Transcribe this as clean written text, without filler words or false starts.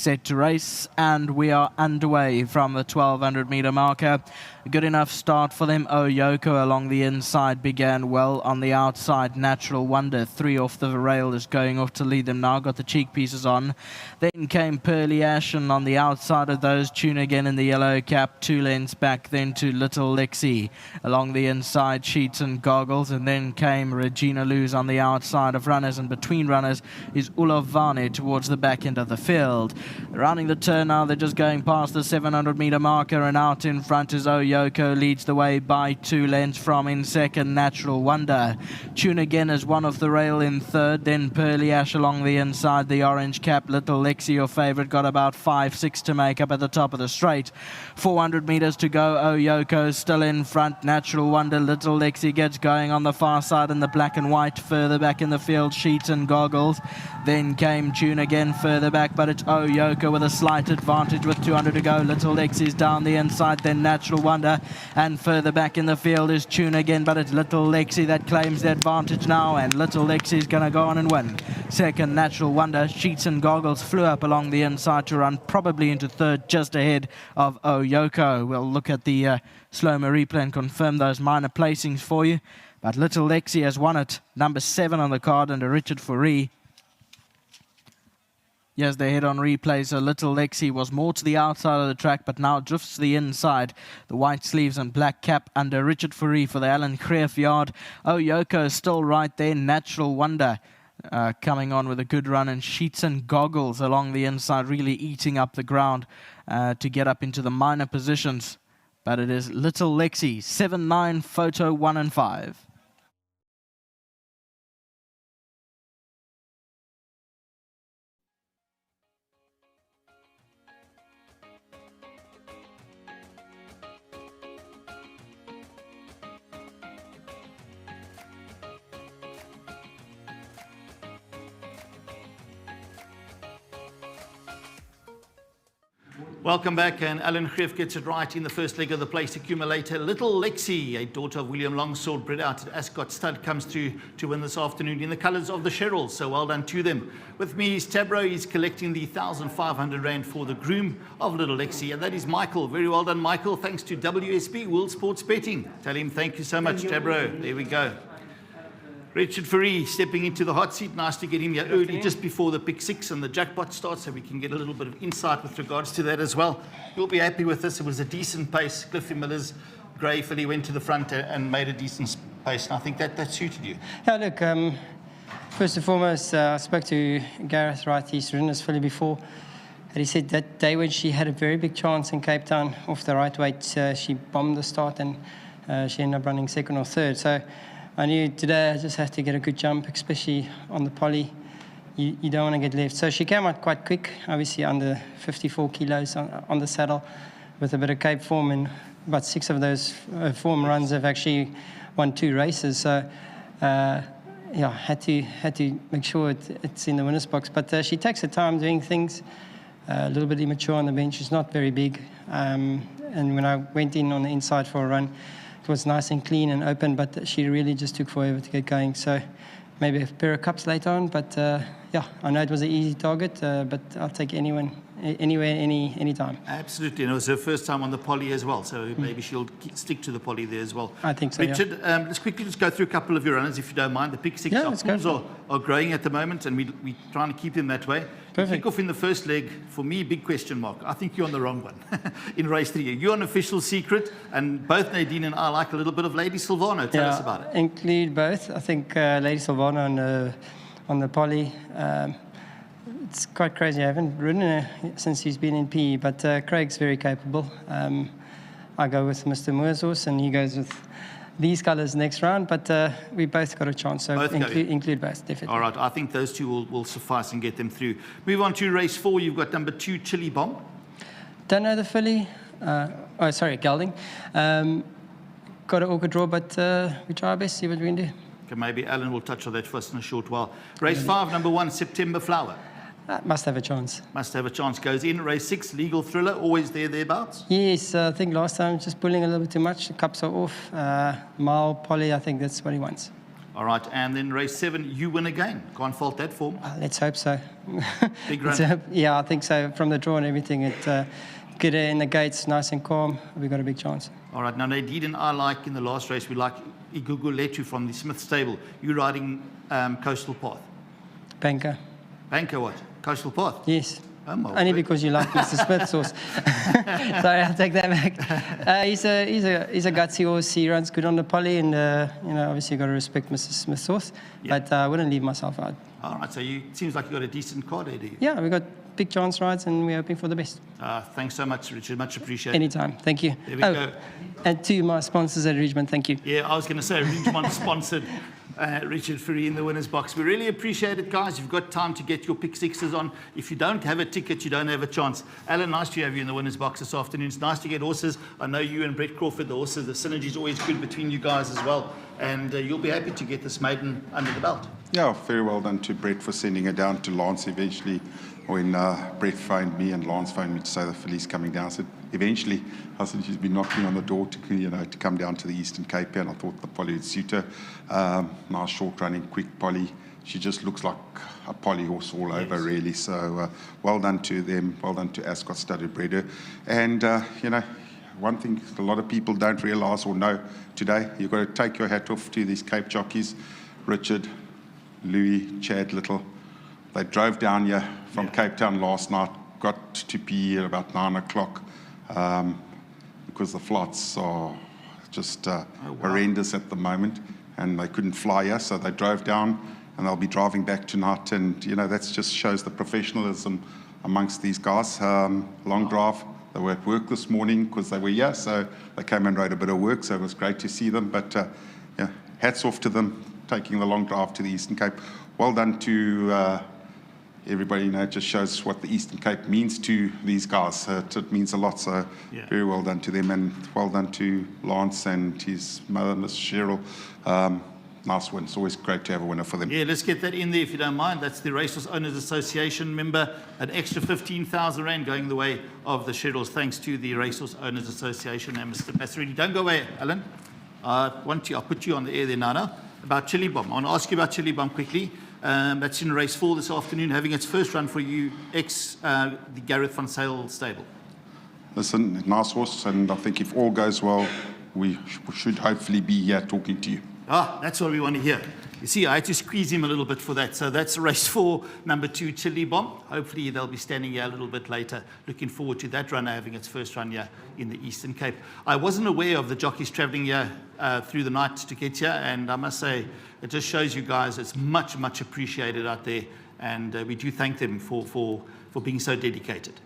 set to race, and we are underway from the 1200 meter marker. A good enough start for them. Oyoko along the inside began well on the outside. Natural Wonder, 3 off the rail, is going off to lead them now. Got the cheek pieces on. Then came Pearly Ash, and on the outside of those, Tune Again in the yellow cap, 2 lengths back. Then to Little Lexi along the inside, Sheets and Goggles, and then came Regina Luz on the outside of runners, and between runners is Ulov Vane towards the back end of the field. Rounding the turn now, they're just going past the 700 meter marker, and out in front is Oyoko, leads the way by 2 lengths from in second, Natural Wonder. Tune Again is one off the rail in third, then Pearly Ash along the inside, the orange cap, Little Lexi, your favourite, got about 5-6 to make up at the top of the straight. 400 metres to go, Oyoko still in front, Natural Wonder, Little Lexi gets going on the far side in the black and white, further back in the field, Sheets and Goggles. Then came Tune Again further back, but it's Oyoko with a slight advantage with 200 to go. Little Lexi's down the inside, then Natural Wonder, and further back in the field is Tune Again, but it's Little Lexi that claims the advantage now, and Little Lexi's going to go on and win. Second, Natural Wonder. Sheets and Goggles flew up along the inside to run probably into third, just ahead of Oyoko. We'll look at the slow-mo replay and confirm those minor placings for you, but Little Lexi has won it. Number 7 on the card under Richard Fourie. Yes, they head on replay, so Little Lexi was more to the outside of the track, but now drifts to the inside. The white sleeves and black cap under Richard Fourie for the Alan Greef yard. Oyoko is still right there. Natural Wonder coming on with a good run, and Sheets and Goggles along the inside, really eating up the ground to get up into the minor positions. But it is Little Lexi, 7-9, photo 1 and 5. Welcome back, and Alan Greef gets it right in the first leg of the place accumulator. Little Lexi, a daughter of William Longsword, bred out at Ascot Stud, comes to win this afternoon in the colours of the Sherrills, so well done to them. With me is Tabro. He's collecting the 1,500 Rand for the groom of Little Lexi, and that is Michael. Very well done, Michael. Thanks to WSB, World Sports Betting. Tell him thank you so much, Tabro. There we go. Richard Fourie stepping into the hot seat. Nice to get him here early, just before the pick 6 and the jackpot starts, so we can get a little bit of insight with regards to that as well. You'll be happy with this. It was a decent pace. Cliffy Miller's grey filly went to the front and made a decent pace, and I think that suited you. Yeah, look, first and foremost, I spoke to Gareth Wright. He's ridden this filly before, and he said that day when she had a very big chance in Cape Town off the right weight, she bombed the start, and she ended up running second or third. So I knew today I just have to get a good jump, especially on the poly. You don't want to get left. So she came out quite quick, obviously under 54 kilos on the saddle with a bit of Cape form, and about 6 of those form runs have actually won 2 races. So yeah, had to make sure it's in the winner's box. But she takes her time doing things, a little bit immature on the bench. She's not very big. And when I went in on the inside for a run, it was nice and clean and open, but she really just took forever to get going. So maybe a pair of cups later on, but yeah, I know it was an easy target, but I'll take anyone, anywhere, anytime. Absolutely, and it was her first time on the poly as well, so maybe she'll stick to the poly there as well. I think so, Richard, yeah. Let's quickly just go through a couple of your runners, if you don't mind. The pick 6 are growing at the moment, and we're trying to keep them that way. Perfect. Kick off in the first leg, for me, big question mark. I think you're on the wrong one in race 3. You're on Official Secret, and both Nadine and I like a little bit of Lady Silvano. Tell us about it. Include both. I think Lady Silvano on the poly, it's quite crazy. I haven't ridden her since he's been in PE, but Craig's very capable. I go with Mr. Moore's horse, and he goes with these colours next round, but we both got a chance, so include both, definitely. All right, I think those two will suffice and get them through. Move on to race 4. You've got number 2, Chili Bomb. Don't know the filly. Oh, sorry, Gelding. Got an awkward draw, but we try our best, see what we can do. Okay, maybe Alan will touch on that for us in a short while. Race 5, number 1, September Flower. Must have a chance. Must have a chance. Goes in. Race 6, Legal Thriller, always thereabouts? Yes, I think last time just pulling a little bit too much. The cups are off. Mile, poly, I think that's what he wants. All right, and then race 7, you win again. Can't fault that form. Let's hope so. Big Let's run. hope- yeah, I think so. From the draw and everything, get it in the gates, nice and calm. We got a big chance. All right, now Nadine and I like in the last race, we like Iguguletu from the Smith stable. You riding Coastal Path. Banker. Banker what? Coastal Path? Yes. Oh, my Only word. because you like Mr. Smith's horse. Sorry, I'll take that back. He's a gutsy horse. He runs good on the poly, and obviously you got to respect Mr. Smith's horse. Yeah. But I wouldn't leave myself out. All right, so it seems like you got a decent card there, do you? Yeah, we got big chance rides, and we're hoping for the best. Thanks so much, Richard. Much appreciated. Anytime. Thank you. There we go. And to my sponsors at Ridgemont, thank you. Yeah, I was going to say Ridgemont sponsored Richard Fourie in the winner's box. We really appreciate it, guys. You've got time to get your pick sixes on. If you don't have a ticket, you don't have a chance. Alan, nice to have you in the winner's box this afternoon. It's nice to get horses. I know you and Brett Crawford, the horses, the synergy is always good between you guys as well. And you'll be happy to get this maiden under the belt. Yeah, very well done to Brett for sending her down to Lance eventually. When Brett phoned me and Lance phoned me to say the filly's coming down, I said, eventually, I said, she's been knocking on the door to come down to the Eastern Cape, and I thought the Polly would suit her. Nice short running, quick Polly. She just looks like a Polly horse all over, really. So well done to them, well done to Ascot Studded Breeder. And, one thing a lot of people don't realise or know today, you've got to take your hat off to these Cape jockeys, Richard, Louis, Chad Little. They drove down here from Cape Town last night, got to PE at about 9 o'clock because the flights are just horrendous at the moment, and they couldn't fly here, so they drove down, and they'll be driving back tonight. And, that just shows the professionalism amongst these guys. Long drive. They were at work this morning because they were here, so they came and rode a bit of work, so it was great to see them. But, hats off to them, taking the long drive to the Eastern Cape. Well done to everybody. It just shows what the Eastern Cape means to these guys. It means a lot, so very well done to them, and well done to Lance and his mother, Miss Cheryl. Nice win. It's always great to have a winner for them. Yeah, let's get that in there if you don't mind. That's the Racehorse Owners Association member. An extra 15,000 Rand going the way of the Sherrills, thanks to the Racehorse Owners Association and Mr. Passerini. Don't go away, Alan. I'll put you on the air there now. About Chili Bomb. I want to ask you about Chili Bomb quickly. That's in race 4 this afternoon, having its first run for you, the Gareth van Sale stable. Listen, nice horse, and I think if all goes well, we should hopefully be here talking to you. That's what we want to hear. You see, I had to squeeze him a little bit for that. So that's race 4, number 2, Chili Bomb. Hopefully they'll be standing here a little bit later. Looking forward to that runner having its first run here in the Eastern Cape. I wasn't aware of the jockeys travelling here through the night to get here, and I must say, it just shows you guys it's much, much appreciated out there, and we do thank them for being so dedicated.